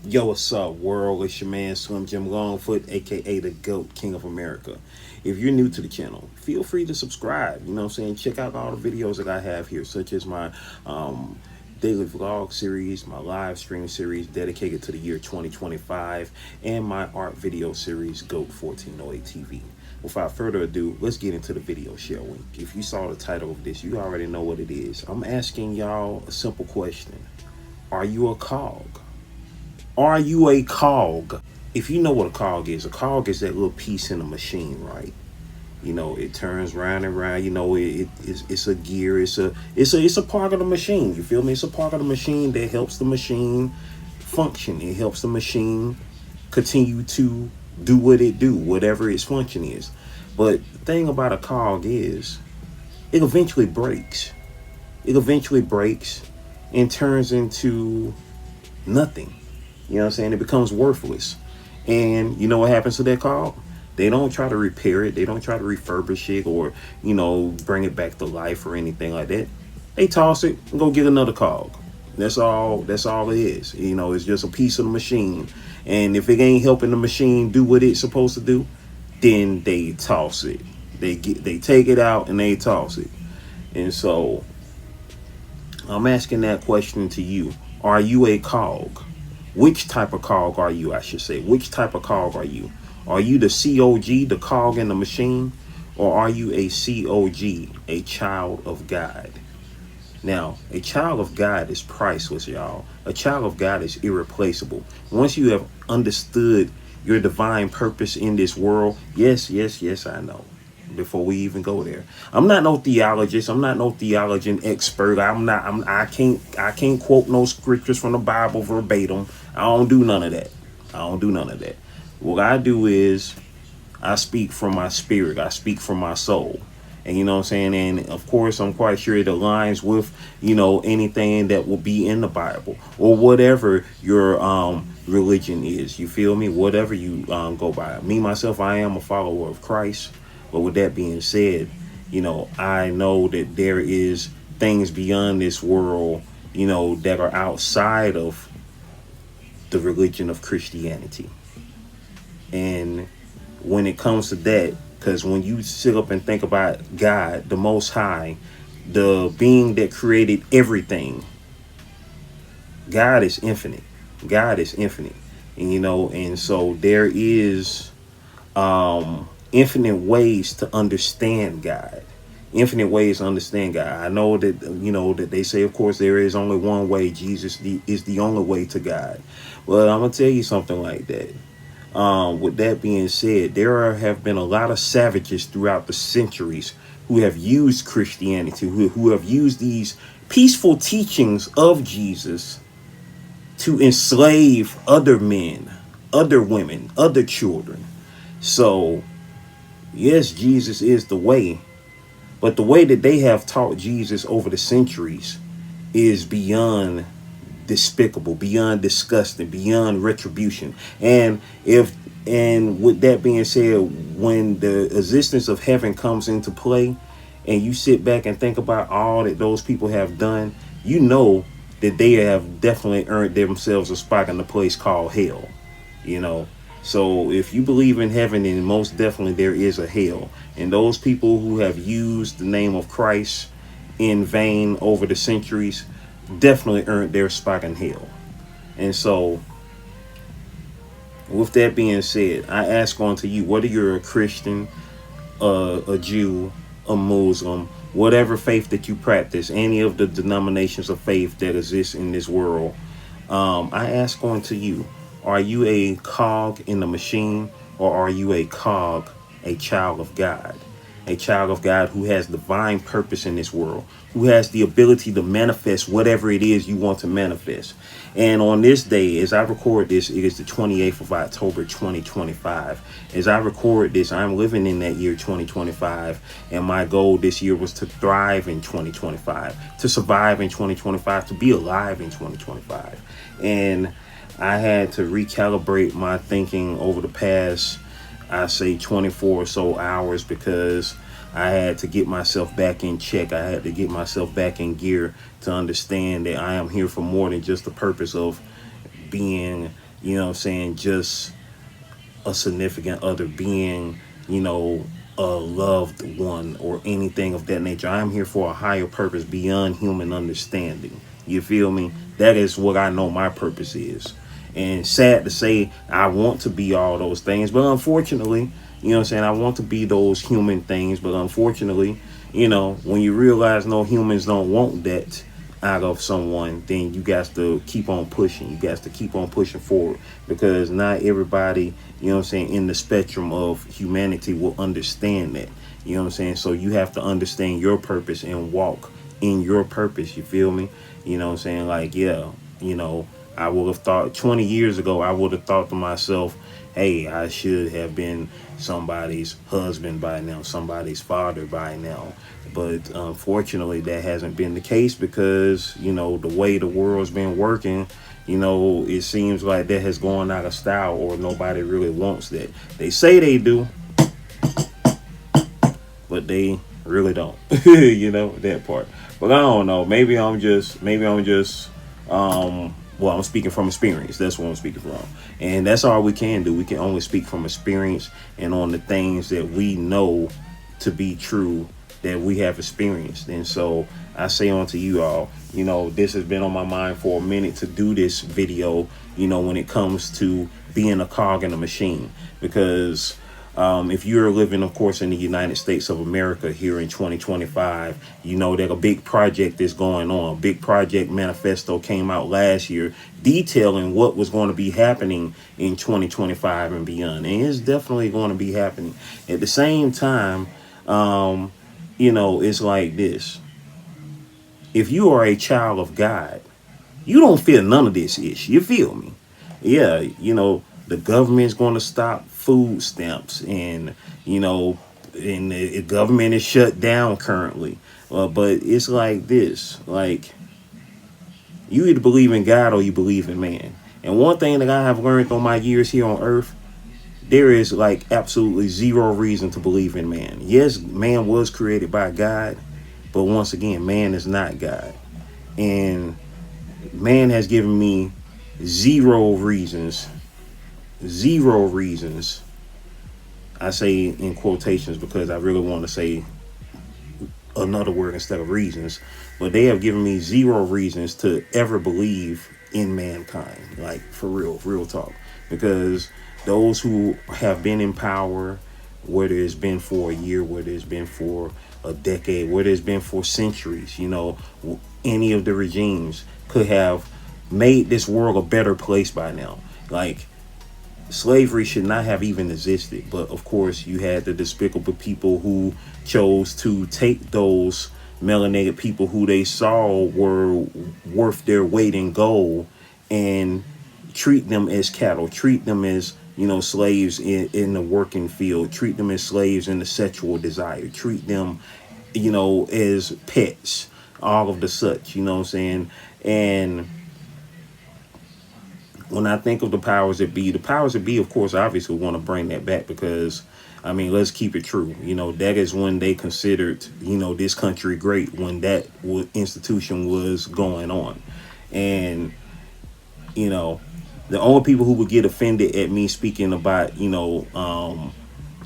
Yo, what's up, world? It's your man, Jim Longfoot, aka the GOAT, King of America. If you're new to the channel, feel free to subscribe. You know what I'm saying? Check out all the videos that I have here, such as my daily vlog series, my live stream series dedicated to the year 2025, and my art video series, GOAT 1408 TV. Without further ado, let's get into the video, shall we? If you saw the title of this, you already know what it is. I'm asking y'all a simple question. Are you a COG? Are you a COG? If you know what a cog is that little piece in a machine, right? You know, it turns round and round. You know, it's a gear. It's a part of the machine. You feel me? It's a part of the machine that helps the machine function. It helps the machine continue to do what it do, whatever its function is. But the thing about a cog is, it eventually breaks. It eventually breaks and turns into nothing. You know what I'm saying? It becomes worthless. And you know what happens to that cog? They don't try to repair it. They don't try to refurbish it or, bring it back to life or anything like that. They toss it and go get another cog. That's all it is. You know, it's just a piece of the machine. And if it ain't helping the machine do what it's supposed to do, then they toss it. They take it out and they toss it. And so I'm asking that question to you. Are you a cog? Which type of cog are you, I should say? Which type of cog are you? Are you the COG, the cog in the machine? Or are you a COG, a child of God? Now, a child of God is priceless, y'all. A child of God is irreplaceable. Once you have understood your divine purpose in this world, yes, I know. Before we even go there, I'm not no theologist. I'm not no theologian expert. I can't quote no scriptures from the Bible verbatim. I don't do none of that. What I do is I speak from my spirit. I speak from my soul. And you know what I'm saying? And of course, I'm quite sure it aligns with, anything that will be in the Bible or whatever your religion is. You feel me? Whatever you go by. Me, myself, I am a follower of Christ. But with that being said, I know that there is things beyond this world, that are outside of the religion of Christianity. And when it comes to that, because when you sit up and think about God, the Most High, the being that created everything, God is infinite. God is infinite. And so there is infinite ways to understand God. Infinite ways to understand God. I know that, that they say, of course, there is only one way. Jesus is the only way to God. Well, I'm going to tell you something like that. With that being said, have been a lot of savages throughout the centuries who have used Christianity, who have used these peaceful teachings of Jesus to enslave other men, other women, other children. So, yes, Jesus is the way, but the way that they have taught Jesus over the centuries is beyond despicable, beyond disgusting, beyond retribution. And with that being said, when the existence of heaven comes into play and you sit back and think about all that those people have done, you know that they have definitely earned themselves a spot in the place called hell. So if you believe in heaven, then most definitely there is a hell. And those people who have used the name of Christ in vain over the centuries definitely earned their spot in hell. And so with that being said, I ask unto you, whether you're a Christian, a Jew, a Muslim, whatever faith that you practice, any of the denominations of faith that exist in this world, I ask unto you, are you a cog in the machine, or are you a cog, a child of God? A child of God who has divine purpose in this world, who has the ability to manifest whatever it is you want to manifest. And on this day, as I record this, it is the 28th of October, 2025. As I record this, I'm living in that year 2025. And my goal this year was to thrive in 2025, to survive in 2025, to be alive in 2025. And I had to recalibrate my thinking over the past, I say 24 or so hours, because I had to get myself back in check. I had to get myself back in gear to understand that I am here for more than just the purpose of being, you know what I'm saying, just a significant other, being, you know, a loved one or anything of that nature. I'm here for a higher purpose beyond human understanding. You feel me? That is what I know my purpose is. And sad to say, I want to be all those things, but unfortunately, you know what I'm saying, I want to be those human things, but unfortunately, you know, when you realize no, humans don't want that out of someone, then you got to keep on pushing. You got to keep on pushing forward, because not everybody, you know what I'm saying, in the spectrum of humanity will understand that. You know what I'm saying? So you have to understand your purpose and walk in your purpose. You feel me? You know what I'm saying? Like, yeah, you know, I would have thought 20 years ago, I would have thought to myself, hey, I should have been somebody's husband by now, somebody's father by now. But unfortunately, that hasn't been the case, because, you know, the way the world's been working, you know, it seems like that has gone out of style, or nobody really wants that. They say they do, but they really don't. You know, that part. But I don't know. Maybe I'm just, well, I'm speaking from experience. That's what I'm speaking from. And that's all we can do. We can only speak from experience and on the things that we know to be true, that we have experienced. And so I say unto you all, you know, this has been on my mind for a minute to do this video, you know, when it comes to being a cog in a machine. Because if you're living, of course, in the United States of America here in 2025, you know that a big project is going on. A big project manifesto came out last year detailing what was going to be happening in 2025 and beyond. And it's definitely going to be happening. At the same time, you know, it's like this. If you are a child of God, you don't feel none of this ish. You feel me? Yeah, you know, the government's going to stop food stamps, and, you know, and the government is shut down currently. But it's like this. Like, you either believe in God or you believe in man. And one thing that I have learned on my years here on earth, there is like absolutely zero reason to believe in man. Yes, man was created by God, but once again, man is not God. And man has given me zero reasons, I say in quotations because I really want to say another word instead of reasons, but they have given me zero reasons to ever believe in mankind. Like, for real talk. Because those who have been in power, whether it's been for a year, whether it's been for a decade, whether it's been for centuries, you know, any of the regimes could have made this world a better place by now. Like, slavery should not have even existed. But of course, you had the despicable people who chose to take those melanated people who they saw were worth their weight in gold and treat them as cattle, treat them as, you know, slaves in the working field, treat them as slaves in the sexual desire, treat them, you know, as pets, all of the such, you know what I'm saying? And when I think of the powers that be, of course, obviously want to bring that back, because, I mean, let's keep it true. You know, that is when they considered, you know, this country great, when that institution was going on. And, you know, the only people who would get offended at me speaking about, you know,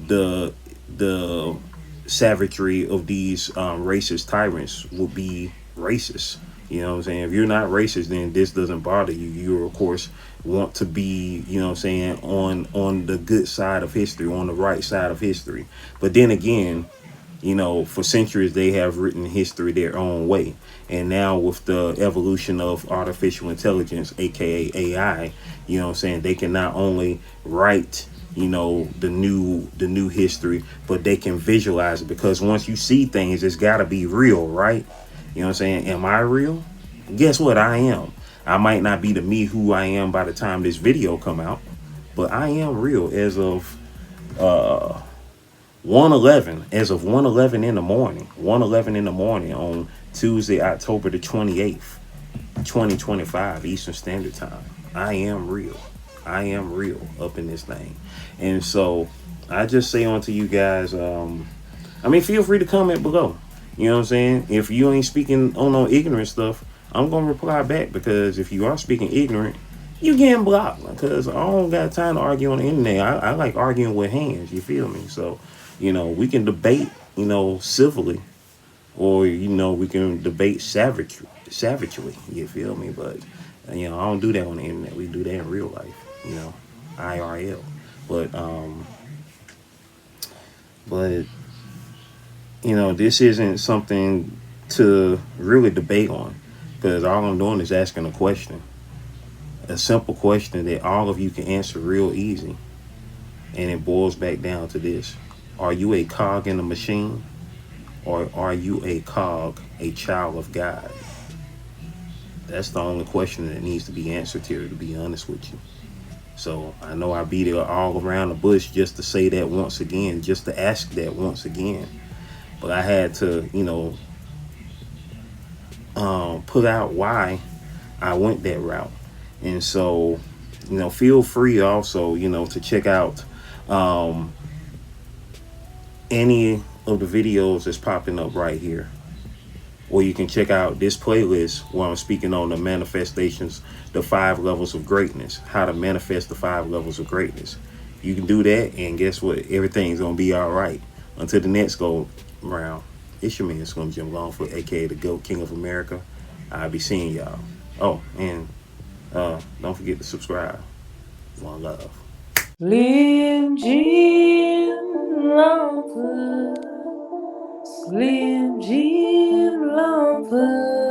the savagery of these racist tyrants would be racist. You know what I'm saying? If you're not racist, then this doesn't bother you. You, of course, want to be, you know what I'm saying, on the good side of history, on the right side of history. But then again, you know, for centuries, they have written history their own way. And now with the evolution of artificial intelligence, aka AI, you know what I'm saying, they can not only write, you know, the new history, but they can visualize it. Because once you see things, it's got to be real, right? You know what I'm saying? Am I real? Guess what? I am. I might not be the me who I am by the time this video come out, but I am real as of 1:11, as of 1:11 in the morning, 1:11 in the morning on Tuesday, October the 28th, 2025, Eastern Standard Time. I am real. I am real up in this thing. And so I just say unto you guys, I mean, feel free to comment below. You know what I'm saying? If you ain't speaking on no ignorant stuff, I'm going to reply back, because if you are speaking ignorant, you getting blocked because I don't got time to argue on the internet. I like arguing with hands. You feel me? So, we can debate, civilly, or we can debate savagely. You feel me? But I don't do that on the internet. We do that in real life. You know, IRL. But but this isn't something to really debate on because all I'm doing is asking a simple question that all of you can answer real easy, and it boils back down to this: Are you a cog in a machine, or are you a cog, a child of God? That's the only question that needs to be answered here, to be honest with you. So I know I beat it all around the bush just to say that once again, just to ask that once again. But I had to, put out why I went that route. And so, feel free also, to check out um, any of the videos that's popping up right here. Or you can check out this playlist where I'm speaking on the manifestations, the 5 levels of greatness, how to manifest the 5 levels of greatness. You can do that, and guess what? Everything's gonna be all right. Until the next go round, it's your man Swim Jim Longfoot, aka the GOAT King of America. I'll be seeing y'all. Oh, and don't forget to subscribe. One love. Slim Jim Longfoot, Slim Jim Longfoot.